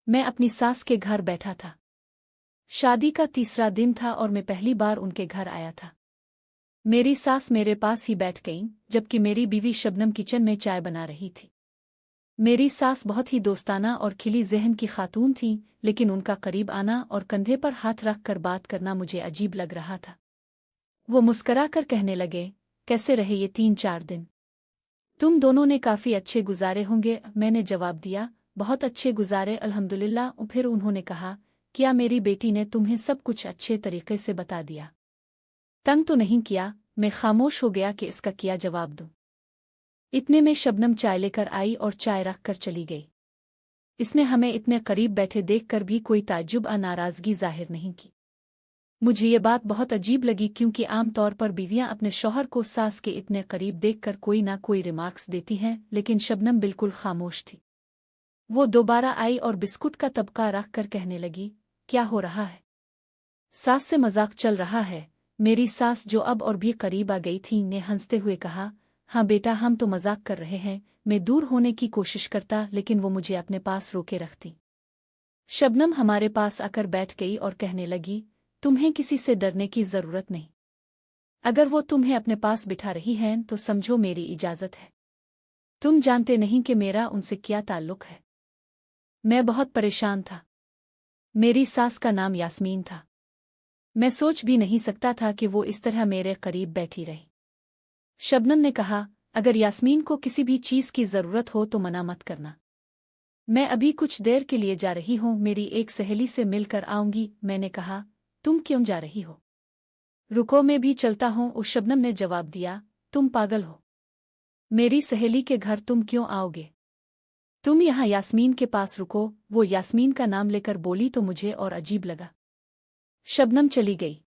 मैं अपनी सास के घर बैठा था। शादी का तीसरा दिन था और मैं पहली बार उनके घर आया था। मेरी सास मेरे पास ही बैठ गईं, जबकि मेरी बीवी शबनम किचन में चाय बना रही थी। मेरी सास बहुत ही दोस्ताना और खिली ज़हन की खातून थी, लेकिन उनका करीब आना और कंधे पर हाथ रख कर बात करना मुझे अजीब लग रहा था। वो मुस्करा कर कहने लगे, कैसे रहे ये 3-4 दिन? तुम दोनों ने काफ़ी अच्छे गुजारे होंगे। मैंने जवाब दिया, बहुत अच्छे गुजारे अल्हम्दुलिल्लाह। फिर उन्होंने कहा, क्या मेरी बेटी ने तुम्हें सब कुछ अच्छे तरीके से बता दिया? तंग तो नहीं किया? मैं खामोश हो गया कि इसका क्या जवाब दूं। इतने में शबनम चाय लेकर आई और चाय रख कर चली गई। इसने हमें इतने करीब बैठे देखकर भी कोई ताज्जुब या नाराज़गी जाहिर नहीं की। मुझे ये बात बहुत अजीब लगी, क्योंकि आम तौर पर बीवियां अपने शौहर को सास के इतने करीब देखकर कोई ना कोई रिमार्क्स देती हैं, लेकिन शबनम बिल्कुल खामोश थी। वो दोबारा आई और बिस्कुट का तबका रख कर कहने लगी, क्या हो रहा है? सास से मजाक चल रहा है? मेरी सास, जो अब और भी करीब आ गई थी, ने हंसते हुए कहा, हाँ बेटा, हम तो मजाक कर रहे हैं। मैं दूर होने की कोशिश करता, लेकिन वो मुझे अपने पास रोके रखती। शबनम हमारे पास आकर बैठ गई और कहने लगी, तुम्हें किसी से डरने की जरूरत नहीं। अगर वो तुम्हें अपने पास बिठा रही हैं तो समझो मेरी इजाजत है। तुम जानते नहीं कि मेरा उनसे क्या ताल्लुक है। मैं बहुत परेशान था। मेरी सास का नाम यास्मीन था। मैं सोच भी नहीं सकता था कि वो इस तरह मेरे करीब बैठी रही। शबनम ने कहा, अगर यास्मीन को किसी भी चीज़ की ज़रूरत हो तो मना मत करना। मैं अभी कुछ देर के लिए जा रही हूँ, मेरी एक सहेली से मिलकर आऊंगी। मैंने कहा, तुम क्यों जा रही हो? रुको, मैं भी चलता हूँ। उस शबनम ने जवाब दिया, तुम पागल हो? मेरी सहेली के घर तुम क्यों आओगे? तुम यहाँ यास्मीन के पास रुको। वो यास्मीन का नाम लेकर बोली तो मुझे और अजीब लगा। शबनम चली गई।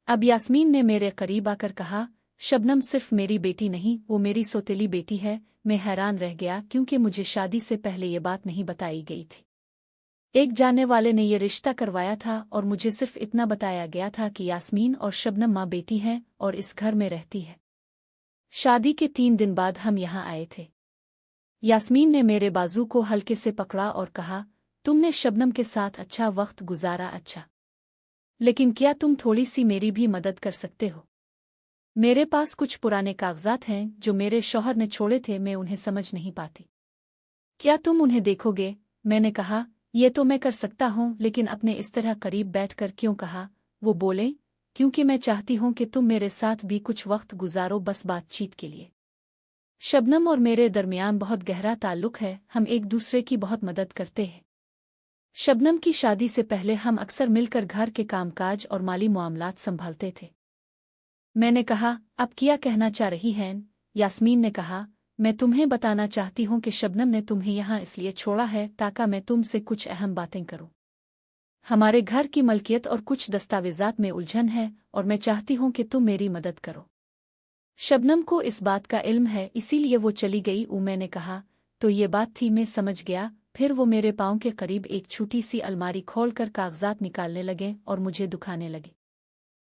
अब यास्मीन ने मेरे करीब आकर कहा, शबनम सिर्फ मेरी बेटी नहीं, वो मेरी सौतेली बेटी है। मैं हैरान रह गया, क्योंकि मुझे शादी से पहले ये बात नहीं बताई गई थी। एक जानने वाले ने ये रिश्ता करवाया था और मुझे सिर्फ इतना बताया गया था कि यास्मीन और शबनम माँ बेटी हैं और इस घर में रहती है। शादी के 3 दिन बाद हम यहाँ आए थे। यास्मीन ने मेरे बाजू को हल्के से पकड़ा और कहा, तुमने शबनम के साथ अच्छा वक्त गुजारा, अच्छा, लेकिन क्या तुम थोड़ी सी मेरी भी मदद कर सकते हो? मेरे पास कुछ पुराने कागजात हैं जो मेरे शौहर ने छोड़े थे, मैं उन्हें समझ नहीं पाती। क्या तुम उन्हें देखोगे? मैंने कहा, ये तो मैं कर सकता हूँ, लेकिन अपने इस तरह करीब बैठकर क्यों कहा? वो बोले, क्योंकि मैं चाहती हूँ कि तुम मेरे साथ भी कुछ वक्त गुजारो, बस बातचीत के लिए। शबनम और मेरे दरमियान बहुत गहरा ताल्लुक है, हम एक दूसरे की बहुत मदद करते हैं। शबनम की शादी से पहले हम अक्सर मिलकर घर के कामकाज और माली मामलात संभालते थे। मैंने कहा, अब क्या कहना चाह रही हैं? यास्मीन ने कहा, मैं तुम्हें बताना चाहती हूँ कि शबनम ने तुम्हें यहाँ इसलिए छोड़ा है ताकि मैं तुमसे कुछ अहम बातें करूँ। हमारे घर की मलकियत और कुछ दस्तावेजात में उलझन है और मैं चाहती हूँ कि तुम मेरी मदद करो। शबनम को इस बात का इल्म है, इसीलिए वो चली गई। मैंने कहा, तो ये बात थी, मैं समझ गया। फिर वो मेरे पाँव के करीब एक छोटी सी अलमारी खोलकर कागजात निकालने लगे और मुझे दुखाने लगे।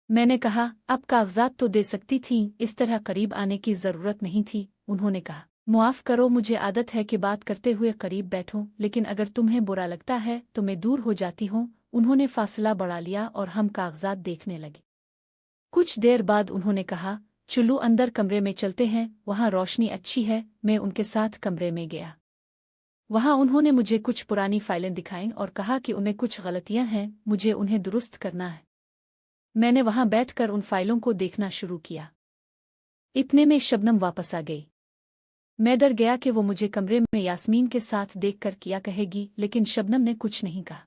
मैंने कहा, अब कागजात तो दे सकती थीं, इस तरह करीब आने की जरूरत नहीं थी। उन्होंने कहा, मुआफ करो, मुझे आदत है कि बात करते हुए करीब बैठूं, लेकिन अगर तुम्हें बुरा लगता है तो मैं दूर हो जाती हूँ। उन्होंने फासला बढ़ा लिया और हम कागजात देखने लगे। कुछ देर बाद उन्होंने कहा, चलो अंदर कमरे में चलते हैं, वहाँ रोशनी अच्छी है। मैं उनके साथ कमरे में गया। वहाँ उन्होंने मुझे कुछ पुरानी फाइलें दिखाईं और कहा कि उनमें कुछ गलतियां हैं, मुझे उन्हें दुरुस्त करना है। मैंने वहां बैठकर उन फाइलों को देखना शुरू किया। इतने में शबनम वापस आ गई। मैं डर गया कि वो मुझे कमरे में यास्मीन के साथ देखकर क्या कहेगी, लेकिन शबनम ने कुछ नहीं कहा।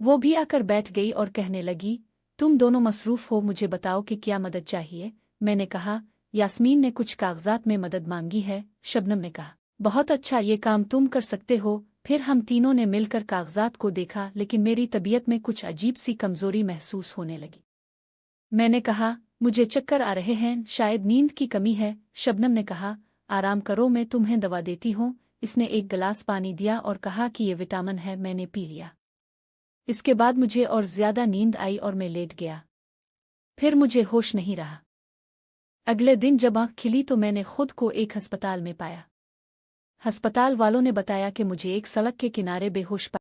वो भी आकर बैठ गई और कहने लगी, तुम दोनों मसरूफ हो, मुझे बताओ कि क्या मदद चाहिए। मैंने कहा, यास्मीन ने कुछ कागजात में मदद मांगी है। शबनम ने कहा, बहुत अच्छा, ये काम तुम कर सकते हो। फिर हम तीनों ने मिलकर कागजात को देखा, लेकिन मेरी तबीयत में कुछ अजीब सी कमजोरी महसूस होने लगी। मैंने कहा, मुझे चक्कर आ रहे हैं, शायद नींद की कमी है। शबनम ने कहा, आराम करो, मैं तुम्हें दवा देती हूँ। इसने एक गिलास पानी दिया और कहा कि ये विटामिन है। मैंने पी लिया। इसके बाद मुझे और ज्यादा नींद आई और मैं लेट गया। फिर मुझे होश नहीं रहा। अगले दिन जब आँख खिली तो मैंने खुद को एक अस्पताल में पाया। अस्पताल वालों ने बताया कि मुझे एक सड़क के किनारे बेहोश